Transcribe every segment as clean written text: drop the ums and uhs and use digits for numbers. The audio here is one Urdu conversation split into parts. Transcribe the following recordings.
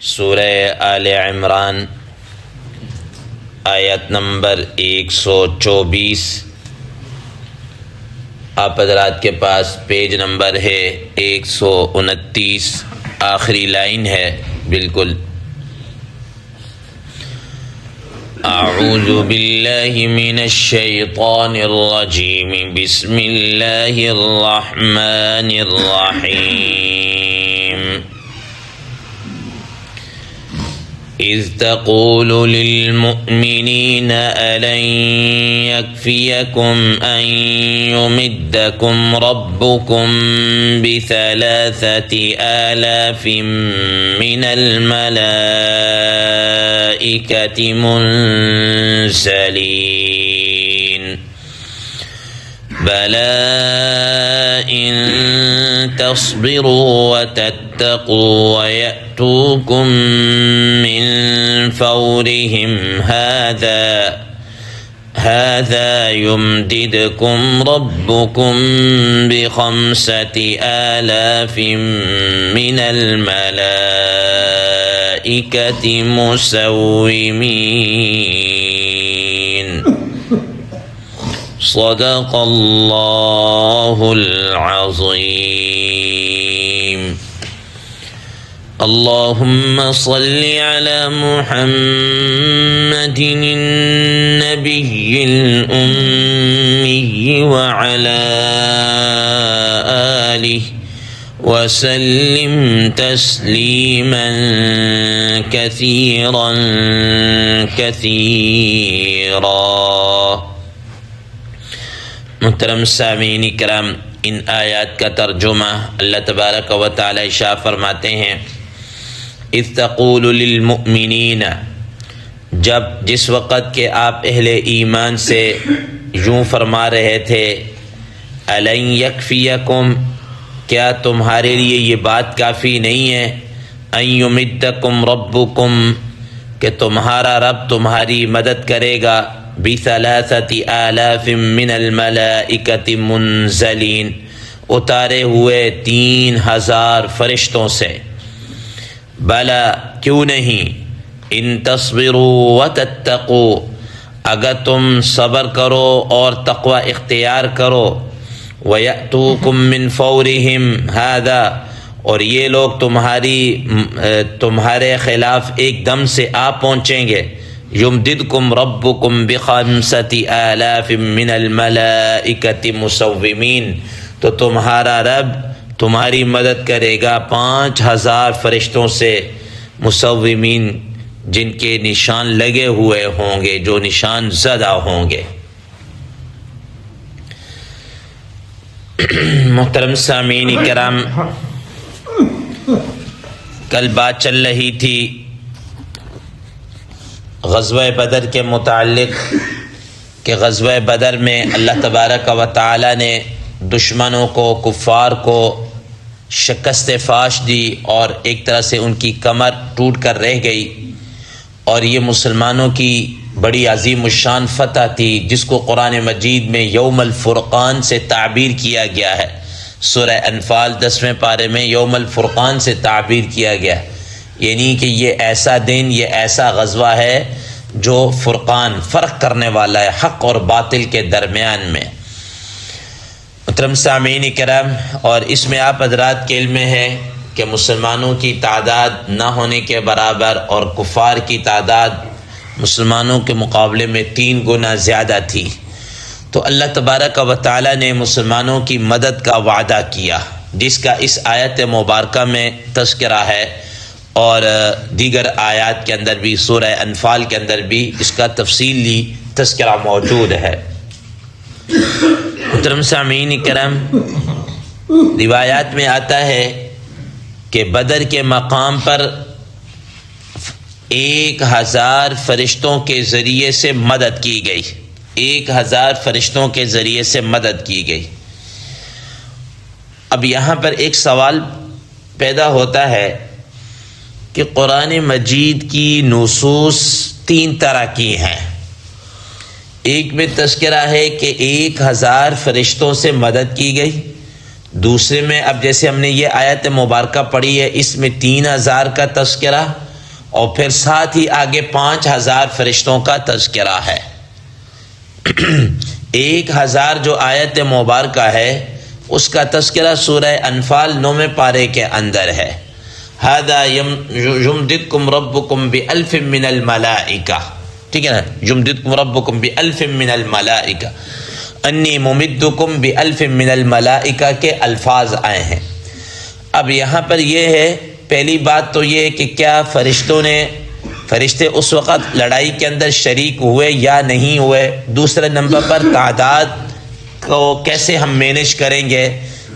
سورہ آل عمران آیت نمبر 124۔ آپ حضرات کے پاس پیج نمبر ہے 129، آخری لائن ہے بالکل۔ اعوذ باللہ من الشیطان الرجیم، بسم اللہ الرحمن الرحیم۔ اذ تقول للمؤمنین ألن يكفيكم أن يمدكم ربكم بثلاثة آلاف من الملائكة منزلين بلى إن تصبروا وتتقوا ويأتوكم من فورهم هذا يمددكم ربكم ب5,000 من الملائكة مسومين صدق اللہ العظیم۔ اللہم صل علی محمد النبی الأمی وعلی آلہ وسلم تسلیما کثیرا کثیرا۔ محترم سامعین کرام، ان آیات کا ترجمہ اللہ تبارک و تعالی ارشاد فرماتے ہیں، اذ تقول للمؤمنین، جس وقت کہ آپ اہل ایمان سے یوں فرما رہے تھے، الن یکفیکم، کیا تمہارے لیے یہ بات کافی نہیں ہے، ان یمدکم ربکم، کہ تمہارا رب تمہاری مدد کرے گا، ب3,000 من الملائکۃ منزلین، اتارے ہوئے 3,000 فرشتوں سے۔ بلا، کیوں نہیں، ان تصبروا وتتقوا، اگر تم صبر کرو اور تقوی اختیار کرو، ویأتوکم من فورہم ھذا، اور یہ لوگ تمہارے خلاف ایک دم سے آ پہنچیں گے، یمددکم ربکم ب5,000 من الملائکۃ مسومین، تو تمہارا رب تمہاری مدد کرے گا 5,000 فرشتوں سے، مسومین، جن کے نشان لگے ہوئے ہوں گے، جو نشان زدہ ہوں گے۔ محترم سامعین کرام، کل بات چل رہی تھی غزوہ بدر کے متعلق کہ غزوہ بدر میں اللہ تبارک و تعالی نے دشمنوں کو، کفار کو شکست فاش دی اور ایک طرح سے ان کی کمر ٹوٹ کر رہ گئی، اور یہ مسلمانوں کی بڑی عظیم الشان فتح تھی، جس کو قرآن مجید میں یوم الفرقان سے تعبیر کیا گیا ہے۔ سورہ انفال 10ویں پارے میں یوم الفرقان سے تعبیر کیا گیا، یعنی کہ یہ ایسا دن، یہ ایسا غزوہ ہے جو فرقان، فرق کرنے والا ہے حق اور باطل کے درمیان میں۔ محترم سامعین کرام، اور اس میں آپ حضرات کے علم میں ہے کہ مسلمانوں کی تعداد نہ ہونے کے برابر اور کفار کی تعداد مسلمانوں کے مقابلے میں 3 گنا زیادہ تھی، تو اللہ تبارک و تعالی نے مسلمانوں کی مدد کا وعدہ کیا، جس کا اس آیت مبارکہ میں تذکرہ ہے، اور دیگر آیات کے اندر بھی، سورہ انفال کے اندر بھی اس کا تفصیلی تذکرہ موجود ہے۔ محترم سامعین کرام، روایات میں آتا ہے کہ بدر کے مقام پر 1,000 فرشتوں کے ذریعے سے مدد کی گئی، 1,000 فرشتوں کے ذریعے سے مدد کی گئی۔ اب یہاں پر ایک سوال پیدا ہوتا ہے کہ قرآن مجید کی نصوص 3 طرح کی ہیں۔ ایک میں تذکرہ ہے کہ 1,000 فرشتوں سے مدد کی گئی، دوسرے میں اب جیسے ہم نے یہ آیت مبارکہ پڑھی ہے اس میں 3,000 کا تذکرہ، اور پھر ساتھ ہی آگے 5000 فرشتوں کا تذکرہ ہے۔ 1000 جو آیت مبارکہ ہے اس کا تذکرہ سورہ انفال 9 پارے کے اندر ہے۔ ھذا یمددکم ربکم بألف من الملائکہ، ٹھیک ہے نا، یمددکم ربکم بألف من الملائکہ، انی ممدکم بألف من الملائکہ کے الفاظ آئے ہیں۔ اب یہاں پر یہ ہے، پہلی بات تو یہ کہ کیا فرشتے اس وقت لڑائی کے اندر شریک ہوئے یا نہیں ہوئے؟ دوسرے نمبر پر تعداد کو کیسے ہم مینیج کریں گے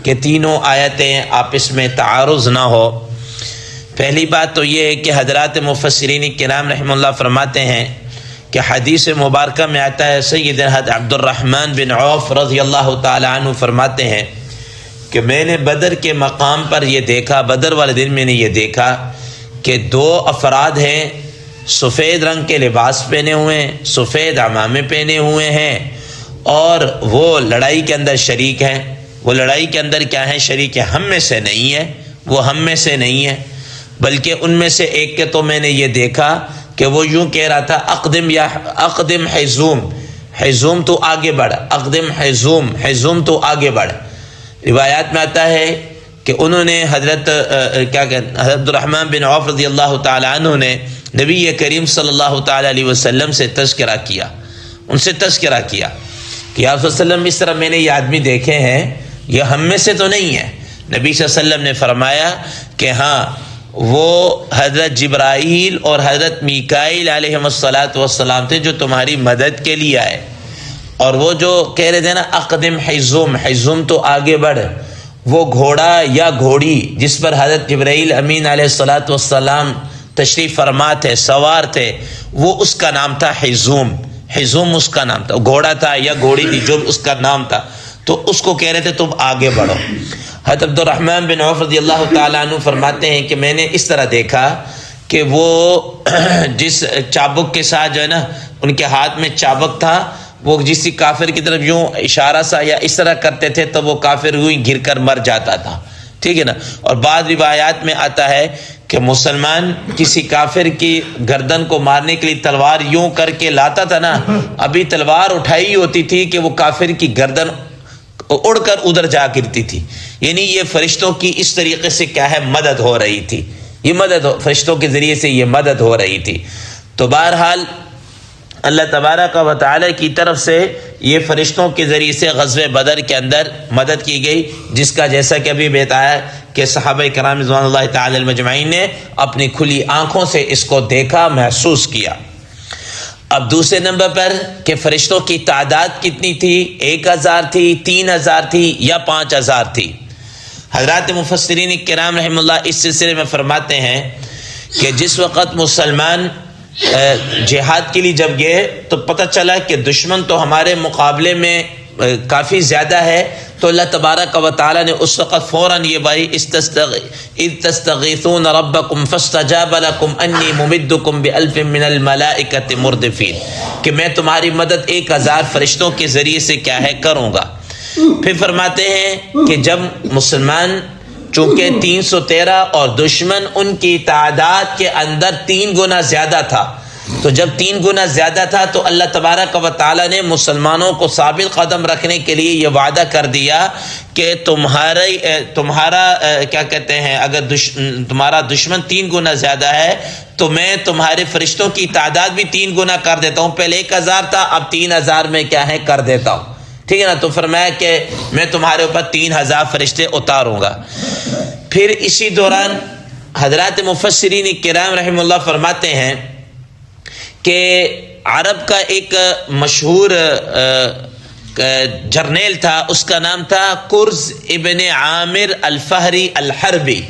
کہ تینوں آیتیں آپس میں تعارض نہ ہو؟ پہلی بات تو یہ ہے کہ حضرات مفسرین کرام رحمہ اللہ فرماتے ہیں کہ حدیث مبارکہ میں آتا ہے، سیدنا حضرت عبد الرحمن بن عوف رضی اللہ تعالی عنہ فرماتے ہیں کہ میں نے بدر کے مقام پر یہ دیکھا، بدر والے دن میں نے یہ دیکھا کہ 2 افراد ہیں، سفید رنگ کے لباس پہنے ہوئے ہیں، سفید عمامے پہنے ہوئے ہیں، اور وہ لڑائی کے اندر شریک ہیں۔ وہ لڑائی کے اندر کیا ہیں؟ شریک ہیں، ہم میں سے نہیں ہے، وہ ہم میں سے نہیں ہے، بلکہ ان میں سے ایک کے تو میں نے یہ دیکھا کہ وہ یوں کہہ رہا تھا، اقدم حیزوم، حیزوم تو آگے بڑھ، اقدم حیزوم، حیزوم تو آگے بڑھ۔ روایات میں آتا ہے کہ انہوں نے حضرت عبد الرحمن بن عوف رضی اللہ تعالی عنہ نے نبی کریم صلی اللہ تعالی علیہ وسلم سے تذکرہ کیا، ان سے تذکرہ کیا کہ یا رسول اللہ علیہ وسلم اس طرح میں نے یہ آدمی دیکھے ہیں، یہ ہم میں سے تو نہیں ہے۔ نبی صلی اللہ علیہ وسلم نے فرمایا کہ ہاں وہ حضرت جبرائیل اور حضرت میکائیل علیہ السلام تھے جو تمہاری مدد کے لیے آئے، اور وہ جو کہہ رہے تھے نا اقدم حیزوم، حیزوم تو آگے بڑھ، وہ گھوڑا یا گھوڑی جس پر حضرت جبرائیل امین علیہ السلام تشریف فرما تھے، سوار تھے، وہ اس کا نام تھا حیزوم، حیزوم اس کا نام تھا، گھوڑا تھا یا گھوڑی تھی جو اس کا نام تھا، تو اس کو کہہ رہے تھے تم آگے بڑھو۔ حضرت عبد الرحمن بن عوف رضی اللہ تعالیٰ عنہ فرماتے ہیں کہ میں نے اس طرح دیکھا کہ وہ جس چابک کے ساتھ جو ہے نا ان کے ہاتھ میں چابک تھا، وہ کسی کافر کی طرف یوں اشارہ سا یا اس طرح کرتے تھے تو وہ کافر یوں ہی گر کر مر جاتا تھا، ٹھیک ہے نا۔ اور بعض روایات میں آتا ہے کہ مسلمان کسی کافر کی گردن کو مارنے کے لیے تلوار یوں کر کے لاتا تھا نا، ابھی تلوار اٹھائی ہوتی تھی کہ وہ کافر کی گردن اڑ کر ادھر جا گرتی تھی، یعنی یہ فرشتوں کی اس طریقے سے کیا ہے مدد ہو رہی تھی، یہ مدد فرشتوں کے ذریعے سے یہ مدد ہو رہی تھی۔ تو بہرحال اللہ تبارک و تعالی کی طرف سے یہ فرشتوں کے ذریعے سے غزوہ بدر کے اندر مدد کی گئی، جس کا جیسا کہ ابھی بتایا کہ صحابہ کرام رضوان اللہ تعالی المجمعین نے اپنی کھلی آنکھوں سے اس کو دیکھا، محسوس کیا۔ اب دوسرے نمبر پر کہ فرشتوں کی تعداد کتنی تھی؟ 1000 تھی، 3000 تھی یا 5000 تھی؟ حضرات مفسرین کرام رحم اللہ اس سلسلے میں فرماتے ہیں کہ جس وقت مسلمان جہاد کے لیے جب گئے تو پتہ چلا کہ دشمن تو ہمارے مقابلے میں کافی زیادہ ہے، تو اللہ تبارک و تعالی نے اس وقت فوراً یہ بھائی اذ تستغیثون ربکم فاستجاب لکم انی ممدکم بألف من الملائکۃ مردفین، کہ میں تمہاری مدد 1000 فرشتوں کے ذریعے سے کیا ہے کروں گا۔ پھر فرماتے ہیں کہ جب مسلمان چونکہ 313 اور دشمن ان کی تعداد کے اندر 3 گنا زیادہ تھا، تو جب 3 گنا زیادہ تھا تو اللہ تبارک و تعالی نے مسلمانوں کو ثابت قدم رکھنے کے لیے یہ وعدہ کر دیا کہ تمہارا کیا کہتے ہیں اگر تمہارا دشمن 3 گنا زیادہ ہے تو میں تمہارے فرشتوں کی تعداد بھی 3 گنا کر دیتا ہوں، پہلے 1000 تھا اب 3000 میں کیا ہے کر دیتا ہوں، ٹھیک ہے نا۔ تو فرمایا کہ میں تمہارے اوپر 3000 فرشتے اتاروں گا۔ پھر اسی دوران حضرات مفسرین کرام رحم اللہ فرماتے ہیں کہ عرب کا ایک مشہور جرنیل تھا، اس کا نام تھا کرز ابن عامر الفہری الحربی۔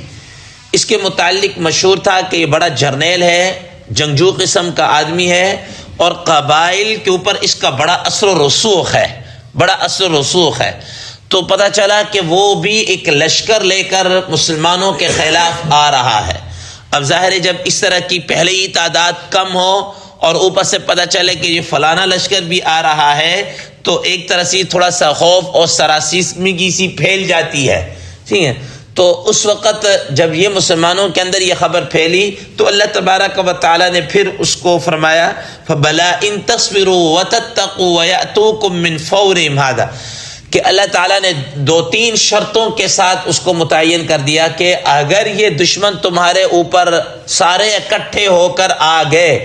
اس کے متعلق مشہور تھا کہ یہ بڑا جرنیل ہے، جنگجو قسم کا آدمی ہے، اور قبائل کے اوپر اس کا بڑا اثر و رسوخ ہے، بڑا اثر و رسوخ ہے۔ تو پتہ چلا کہ وہ بھی ایک لشکر لے کر مسلمانوں کے خلاف آ رہا ہے۔ اب ظاہر ہے جب اس طرح کی پہلے ہی تعداد کم ہو اور اوپر سے پتہ چلے کہ یہ فلانا لشکر بھی آ رہا ہے تو ایک طرح سے تھوڑا سا خوف اور سراسیمگی سی پھیل جاتی ہے، ٹھیک ہے۔ تو اس وقت جب یہ مسلمانوں کے اندر یہ خبر پھیلی تو اللہ تبارک و تعالیٰ نے پھر اس کو فرمایا فَبَلَا إِن تَصْبِرُوا وَتَتَّقُوا وَيَأْتُوكُم مِّن فَوْرِهِمْ هَذَا، کہ اللہ تعالیٰ نے 2-3 شرطوں کے ساتھ اس کو متعین کر دیا کہ اگر یہ دشمن تمہارے اوپر سارے اکٹھے ہو کر آ گئے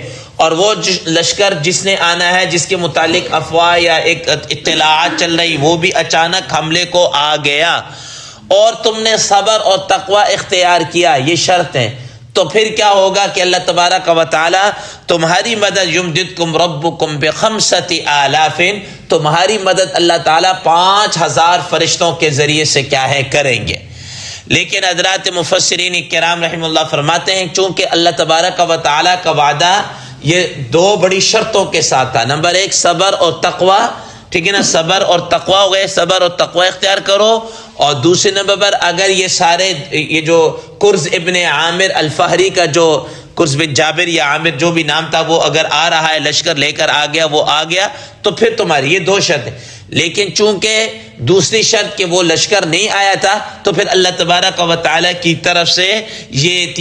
اور وہ لشکر جس نے آنا ہے، جس کے متعلق افواہ یا ایک اطلاعات چل رہی، وہ بھی اچانک حملے کو آ گیا اور تم نے صبر اور تقوی اختیار کیا، یہ شرط ہیں، تو پھر کیا ہوگا کہ اللہ تبارک و تعالی تمہاری مدد یمددکم ربکم بخمسۃ آلاف، تمہاری مدد اللہ تعالیٰ 5000 فرشتوں کے ذریعے سے کیا ہے کریں گے۔ لیکن حضرات مفسرین کرام رحم اللہ فرماتے ہیں چونکہ اللہ تبارک و تعالیٰ کا وعدہ یہ 2 بڑی شرطوں کے ساتھ تھا، نمبر 1 صبر اور تقوی، ٹھیک ہے نا، صبر اور تقوی ہو گئے، صبر اور تقوی اختیار کرو، اور دوسرے نمبر پر اگر یہ سارے یہ جو کرز ابن عامر الفہری کا جو کرز بن جابر یا عامر جو بھی نام تھا وہ اگر آ رہا ہے لشکر لے کر آ گیا، وہ آ گیا تو پھر تمہاری یہ 2 شرط ہیں۔ لیکن چونکہ دوسری شرط کہ وہ لشکر نہیں آیا تھا تو پھر اللہ تبارک و تعالیٰ کی طرف سے یہ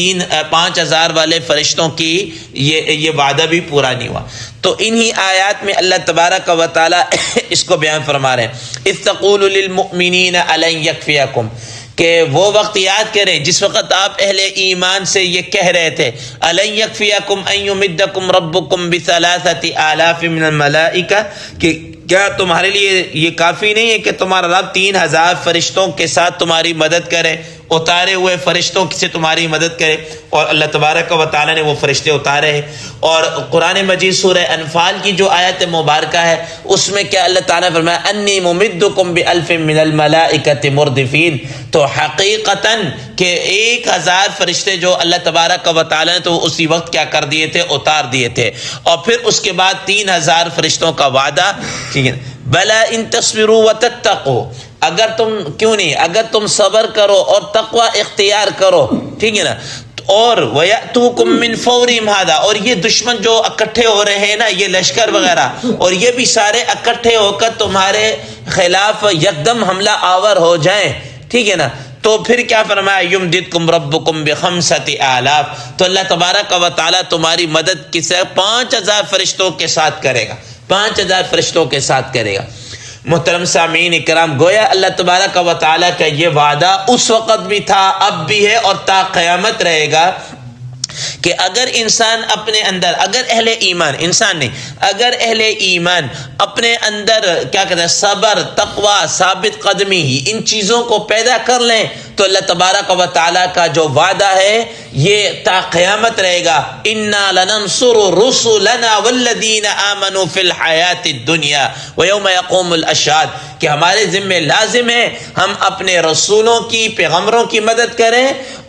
5000 والے فرشتوں کی یہ وعدہ بھی پورا نہیں ہوا۔ تو انہی آیات میں اللہ تبارک و تعالیٰ اس کو بیان فرما رہے ہیں اذ تقول للمؤمنین الن یکفیکم، کہ وہ وقت یاد کریں جس وقت آپ اہل ایمان سے یہ کہہ رہے تھے الن یکفیکم ان یمدکم ربکم بثلاثۃ آلاف من الملائکہ، کہ کیا تمہارے لیے یہ کافی نہیں ہے کہ تمہارا رب 3000 فرشتوں کے ساتھ تمہاری مدد کرے، اتارے ہوئے فرشتوں سے تمہاری مدد کرے، اور اللہ تبارک و تعالیٰ نے وہ فرشتے اتارے ہیں۔ اور قرآن مجید سورہ انفال کی جو آیت مبارکہ ہے اس میں کیا اللہ تعالیٰ نے فرمایا انی ممدکم بألف من الملائکۃ مردفین، تو حقیقتاً کہ 1000 فرشتے جو اللہ تبارک و تعالیٰ نے تو اسی وقت کیا کر دیے تھے، اتار دیے تھے، اور پھر اس کے بعد 3000 فرشتوں کا وعدہ، ٹھیک ہے۔ بلا ان تصبروا وتتقوا، اگر تم کیوں نہیں، اگر تم صبر کرو اور تقوی اختیار کرو، ٹھیک ہے نا، اور وَيَأْتُوكُم مِّن فَوْرِهِمْ هَذَا، اور یہ دشمن جو اکٹھے ہو رہے ہیں نا، یہ لشکر وغیرہ، اور یہ بھی سارے اکٹھے ہو کر تمہارے خلاف یکدم حملہ آور ہو جائیں، ٹھیک ہے نا، تو پھر کیا فرمایا یمددکم ربکم بخمسۃ آلاف، تو اللہ تبارک و تعالیٰ تمہاری مدد کس 5000 فرشتوں کے ساتھ کرے گا، 5000 فرشتوں کے ساتھ کرے گا۔ محترم سامعین اکرام، گویا اللہ تبارک و تعالیٰ کا یہ وعدہ اس وقت بھی تھا، اب بھی ہے، اور تا قیامت رہے گا کہ اگر انسان اپنے اندر، اگر اہل ایمان، انسان نہیں، اگر اہل ایمان اپنے اندر کیا کہتے ہیں صبر، تقوی، ثابت قدمی، ان چیزوں کو پیدا کر لیں تو اللہ تبارک و تعالیٰ کا جو وعدہ ہے یہ تا قیامت رہے گا، انا لننصر رسلنا والذین آمنوا فی الحیات الدنیا ویوم یقوم الاشہاد، کہ ہمارے ذمہ لازم ہے ہم اپنے رسولوں کی، پیغمبروں کی مدد کریں،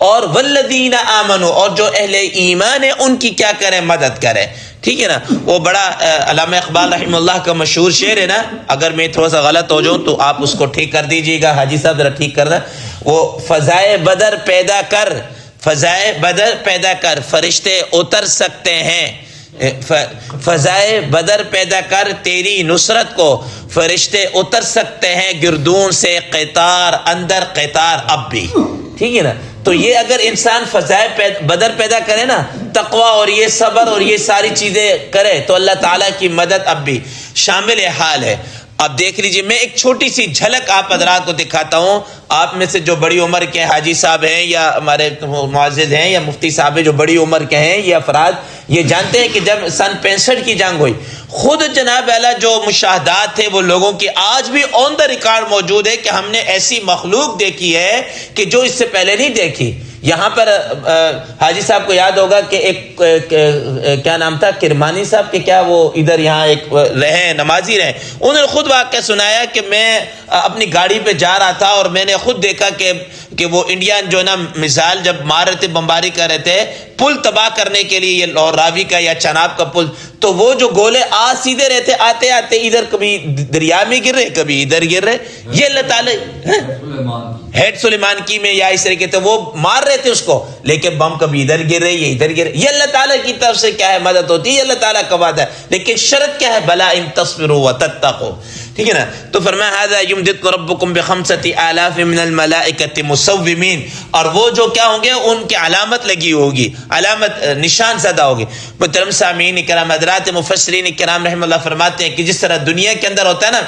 اور والذین آمنوا، اور جو اہل ایمان ہے ان کی کیا کریں، مدد کریں، ٹھیک ہے نا۔ وہ بڑا علامہ اقبال رحمہ اللہ کا مشہور شعر ہے نا، اگر میں تھوڑا سا غلط ہو جاؤں تو آپ اس کو ٹھیک کر دیجیے گا، حاجی صاحب ذرا ٹھیک کر دیں۔ وہ فضائے بدر پیدا کر، فضائے بدر پیدا کر، فرشتے اتر سکتے ہیں، فضائے بدر پیدا کر تیری نصرت کو، فرشتے اتر سکتے ہیں گردون سے قطار اندر قطار اب بھی، ٹھیک ہے نا۔ تو یہ اگر انسان فضائے بدر پیدا کرے نا، تقوی اور یہ صبر اور یہ ساری چیزیں کرے تو اللہ تعالیٰ کی مدد اب بھی شامل حال ہے۔ اب دیکھ لیجئے، میں ایک چھوٹی سی جھلک آپ حضرات کو دکھاتا ہوں، آپ میں سے جو بڑی عمر کے حاجی صاحب ہیں یا ہمارے معزز ہیں یا مفتی صاحب ہیں جو بڑی عمر کے ہیں، یہ افراد یہ جانتے ہیں کہ جب سن 65 کی جنگ ہوئی، خود جناب اعلیٰ جو مشاہدات تھے وہ لوگوں کی آج بھی آن دا ریکارڈ موجود ہے کہ ہم نے ایسی مخلوق دیکھی ہے کہ جو اس سے پہلے نہیں دیکھی۔ یہاں پر حاجی صاحب کو یاد ہوگا کہ ایک کیا نام تھا، کرمانی صاحب کے، کیا وہ ادھر یہاں ایک رہے نمازی رہے، انہوں نے خود واقعہ سنایا کہ میں اپنی گاڑی پہ جا رہا تھا اور میں نے خود دیکھا کہ وہ انڈین جو ہے نا میزائل جب مار رہے تھے، بمباری کر رہے تھے پل تباہ کرنے کے لیے، یہ راوی کا یا چناب کا پل، تو وہ جو گولے سیدھے رہتے، آتے آتے ادھر کبھی دریا میں گر رہے کبھی ادھر گر رہے، یہ اللہ تعالیٰ ہیڈ سلیمان کی میں یا اس طریقے سے وہ مار رہے تھے اس کو، لیکن بم کبھی ادھر گر رہے، یہ ادھر گر رہے، یہ اللہ تعالیٰ کی طرف سے کیا ہے مدد ہوتی ہے، اللہ تعالیٰ کا وعدہ ہے، لیکن شرط کیا ہے، بلا ان تصبروا وتتقوا، ٹھیک ہے نا. تو فرمایا ھذا یمددکم ربکم بخمسۃ آلاف من الملائکۃ مسومین، اور وہ جو کیا ہوں گے ان کی علامت لگی ہوگی، علامت نشان زدہ ہوگی. محترم سامعین کرام حضرات، مفسرین کرام رحمۃ اللہ فرماتے ہیں کہ جس طرح دنیا کے اندر ہوتا ہے نا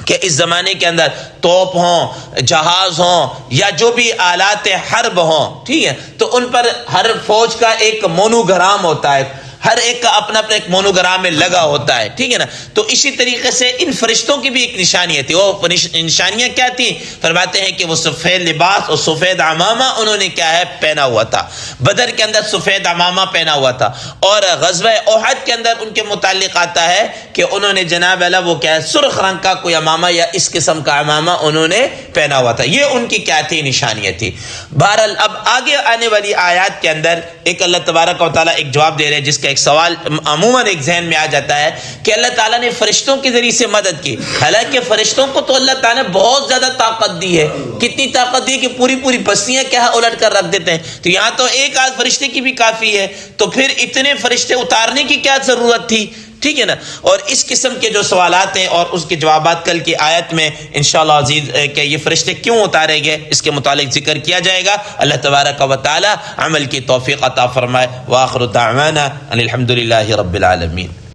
کہ اس زمانے کے اندر توپ ہوں، جہاز ہوں، یا جو بھی آلات حرب ہوں، ٹھیک ہے، تو ان پر ہر فوج کا ایک مونوگرام ہوتا ہے، ہر ایک کا اپنا اپنا ایک مونوگرام میں لگا ہوتا ہے، ٹھیک ہے نا. تو اسی طریقے سے ان فرشتوں کی بھی ایک نشانیاں تھی. وہ نشانیاں کیا تھی؟ فرماتے ہیں کہ وہ سفید لباس اور سفید عمامہ انہوں نے کیا ہے پہنا ہوا تھا. بدر کے اندر سفید عمامہ پہنا ہوا تھا، اور غزوہ احد کے اندر ان کے متعلق آتا ہے کہ انہوں نے جناب اللہ وہ کیا ہے سرخ رنگ کا کوئی عمامہ یا اس قسم کا عمامہ انہوں نے پہنا ہوا تھا. یہ ان کی کیا تھی؟ نشانیاں تھی. بہرحال اب آگے آنے والی آیات کے اندر ایک اللہ تبارک و تعالیٰ ایک جواب دے رہے ہیں جس کا ایک سوال عموماً ایک ذہن میں آ جاتا ہے کہ اللہ تعالیٰ نے فرشتوں کے ذریعے سے مدد کی. حالانکہ فرشتوں کو تو اللہ تعالیٰ نے بہت زیادہ طاقت دی ہے. کتنی طاقت دی کہ پوری پوری بستیاں کیا الٹ کر رکھ دیتے ہیں. تو یہاں تو ایک آدھ فرشتے کی بھی کافی ہے، تو پھر اتنے فرشتے اتارنے کی کیا ضرورت تھی؟ ٹھیک ہے نا. اور اس قسم کے جو سوالات ہیں اور اس کے جوابات کل کی آیت میں انشاءاللہ عزیز کہ یہ فرشتے کیوں اتارے گئے اس کے متعلق ذکر کیا جائے گا. اللہ تبارک و تعالی عمل کی توفیق عطا فرمائے. وآخر دعوانا ان الحمد للہ رب العالمین.